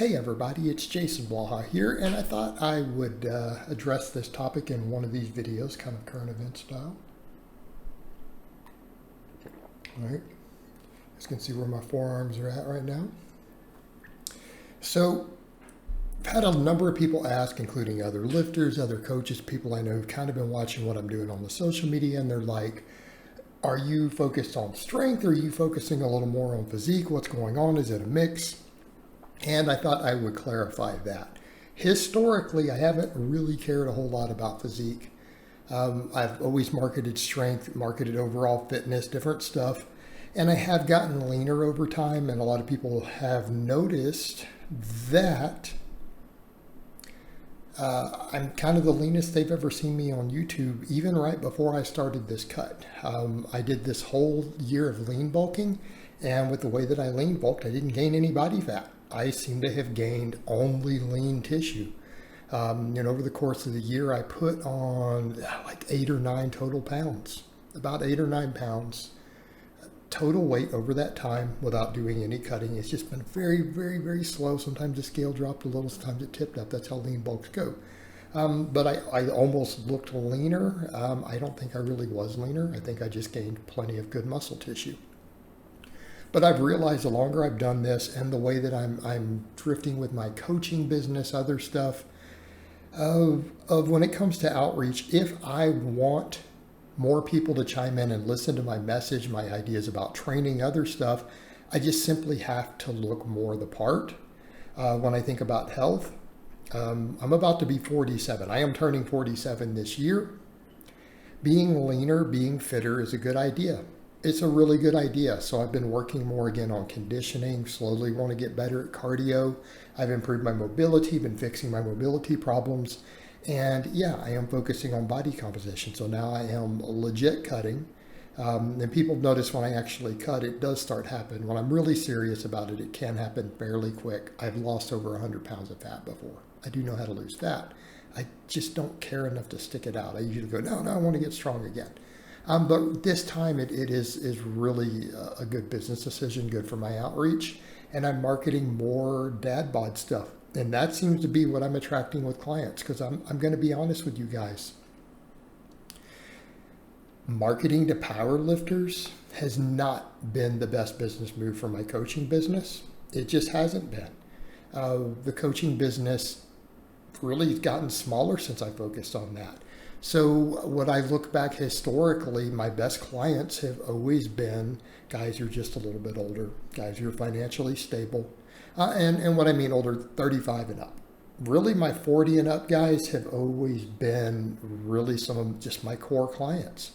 Hey everybody, it's Jason Blaha here, and I thought I would address this topic in one of these videos, kind of current event style. All right, you can see where my forearms are at right now. So I've had a number of people ask, including other lifters, other coaches, people I know who've kind of been watching what I'm doing on the social media, and they're like, are you focused on strength, or are you focusing a little more on physique? What's going on? Is it a mix? And I thought I would clarify that. Historically, I haven't really cared a whole lot about physique. I've always marketed strength, marketed overall fitness, different stuff. And I have gotten leaner over time, and a lot of people have noticed that I'm kind of the leanest they've ever seen me on YouTube, even right before I started this cut. I did this whole year of lean bulking, and with the way that I lean bulked, I didn't gain any body fat. I seem to have gained only lean tissue. Over the course of the year, I put on like 8 or 9 total pounds, about 8 or 9 pounds total weight over that time without doing any cutting. It's just been very, very, very slow. Sometimes the scale dropped a little, sometimes it tipped up. That's how lean bulks go. But I almost looked leaner. I don't think I really was leaner. I think I just gained plenty of good muscle tissue. But I've realized the longer I've done this and the way that I'm drifting with my coaching business, other stuff, of when it comes to outreach, if I want more people to chime in and listen to my message, my ideas about training, other stuff, I just simply have to look more the part. When I think about health, I'm about to be 47. I am turning 47 this year. Being leaner, being fitter is a good idea. It's a really good idea. So I've been working more again on conditioning, slowly want to get better at cardio. I've improved my mobility, been fixing my mobility problems. And yeah, I am focusing on body composition. So now I am legit cutting. And people notice when I actually cut, it does start happening. When I'm really serious about it, it can happen fairly quick. I've lost over 100 pounds of fat before. I do know how to lose fat. I just don't care enough to stick it out. I usually go, no, I want to get strong again. But this time it is really a good business decision, good for my outreach. And I'm marketing more dad bod stuff. And that seems to be what I'm attracting with clients, because I'm going to be honest with you guys. Marketing to power lifters has not been the best business move for my coaching business. It just hasn't been. The coaching business really has gotten smaller since I focused on that. So when I look back historically, my best clients have always been guys who are just a little bit older, guys who are financially stable. And what I mean older, 35 and up. Really, my 40 and up guys have always been really some of just my core clients.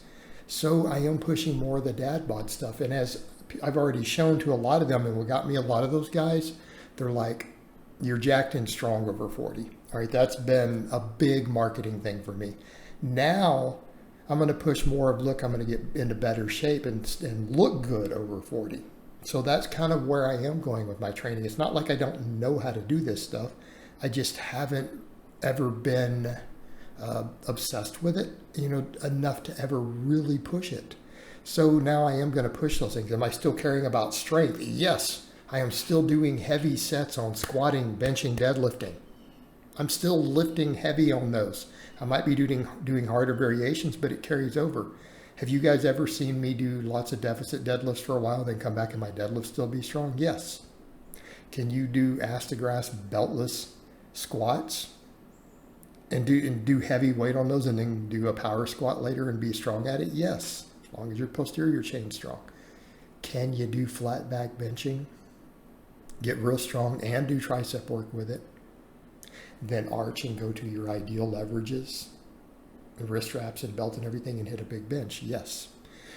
So I am pushing more of the dad bod stuff. And as I've already shown to a lot of them, and what got me a lot of those guys, they're like, you're jacked and strong over 40. All right, that's been a big marketing thing for me. Now I'm going to push more of, look, I'm going to get into better shape and look good over 40. So that's kind of where I am going with my training. It's not like I don't know how to do this stuff. I just haven't ever been obsessed with it, enough to ever really push it. So now I am going to push those things. Am I still caring about strength? Yes, I am still doing heavy sets on squatting, benching, deadlifting. I'm still lifting heavy on those. I might be doing harder variations, but it carries over. Have you guys ever seen me do lots of deficit deadlifts for a while, then come back and my deadlift still be strong? Yes. Can you do ass to grass beltless squats and do heavy weight on those and then do a power squat later and be strong at it? Yes, as long as your posterior chain's strong. Can you do flat back benching, get real strong and do tricep work with it? Then arch and go to your ideal leverages, the wrist straps and belt and everything, and hit a big bench? Yes.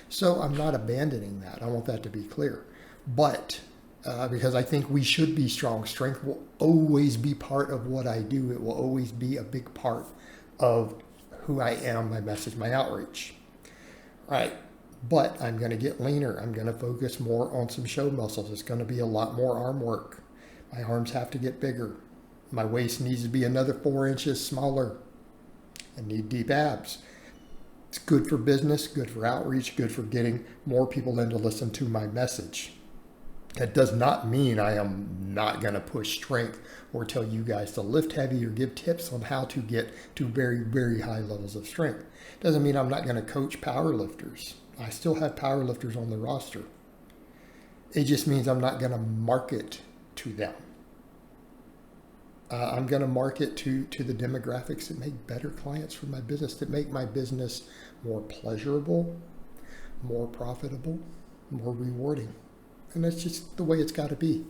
So I'm not abandoning that. I want that to be clear. But because I think we should be strong, strength will always be part of what I do. It will always be a big part of who I am, my message, my outreach. Right. But I'm going to get leaner. I'm going to focus more on some show muscles. It's going to be a lot more arm work. My arms have to get bigger. My waist needs to be another 4 inches smaller. I need deep abs. It's good for business, good for outreach, good for getting more people in to listen to my message. That does not mean I am not going to push strength or tell you guys to lift heavy or give tips on how to get to very, very high levels of strength. Doesn't mean I'm not going to coach power lifters. I still have power lifters on the roster. It just means I'm not going to market to them. I'm going to market to the demographics that make better clients for my business, that make my business more pleasurable, more profitable, more rewarding. And that's just the way it's got to be.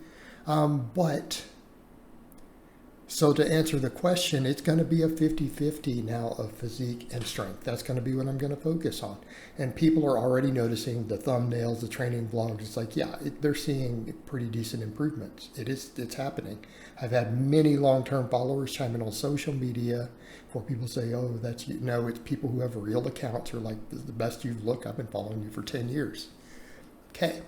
So to answer the question, it's going to be a 50-50 now of physique and strength. That's going to be what I'm going to focus on. And people are already noticing the thumbnails, the training vlogs. It's like, yeah, they're seeing pretty decent improvements. It's happening. I've had many long-term followers chime in on social media where people say, oh, that's you. No, it's people who have real accounts are like, this is the best you've looked. I've been following you for 10 years. Okay.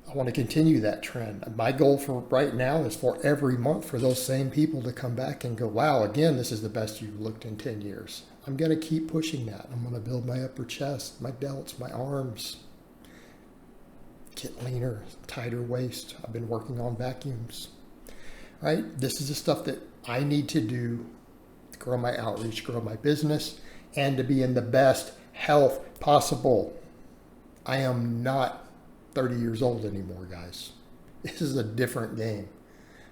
I want to continue that trend. My goal for right now is for every month for those same people to come back and go, wow, again, this is the best you've looked in 10 years. I'm going to keep pushing that. I'm going to build my upper chest, my delts, my arms, get leaner, tighter waist. I've been working on vacuums, right? This is the stuff that I need to do to grow my outreach, grow my business, and to be in the best health possible. I am not 30 years old anymore, guys. This is a different game.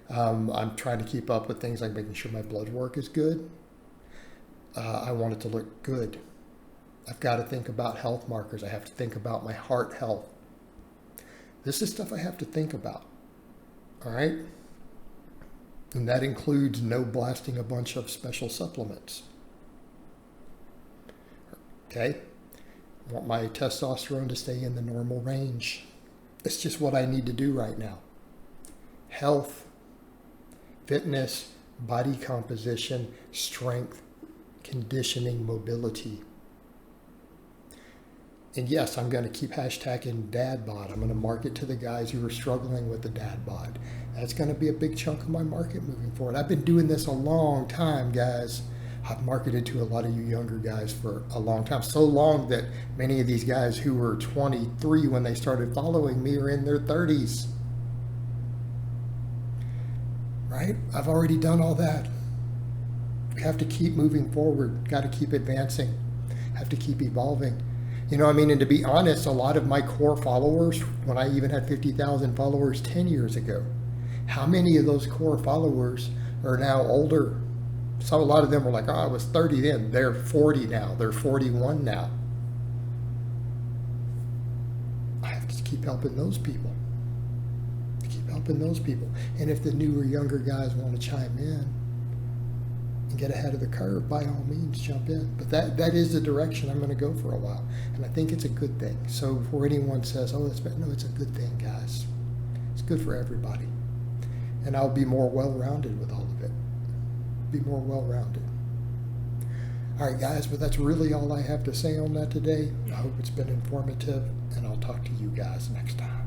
I'm trying to keep up with things like making sure my blood work is good. I want it to look good. I've got to think about health markers. I have to think about my heart health. This is stuff I have to think about. All right? And that includes no blasting a bunch of special supplements. Okay? I want my testosterone to stay in the normal range. It's just what I need to do right now. Health, fitness, body composition, strength, conditioning, mobility. And yes, I'm going to keep hashtagging dad bod. I'm going to market to the guys who are struggling with the dad bod. That's going to be a big chunk of my market moving forward. I've been doing this a long time, guys. I've marketed to a lot of you younger guys for a long time. So long that many of these guys who were 23 when they started following me are in their 30s. Right? I've already done all that. We have to keep moving forward. Got to keep advancing. Have to keep evolving. You know what I mean? And to be honest, a lot of my core followers, when I even had 50,000 followers 10 years ago, how many of those core followers are now older? So a lot of them were like, oh, I was 30 then. They're 40 now. They're 41 now. I have to keep helping those people. Keep helping those people. And if the newer, younger guys want to chime in and get ahead of the curve, by all means, jump in. But that is the direction I'm going to go for a while. And I think it's a good thing. So before anyone says, oh, it's bad, no, it's a good thing, guys. It's good for everybody. And I'll be more well-rounded with all of it. Be more well-rounded. All right, guys, but that's really all I have to say on that today. I hope it's been informative, and I'll talk to you guys next time.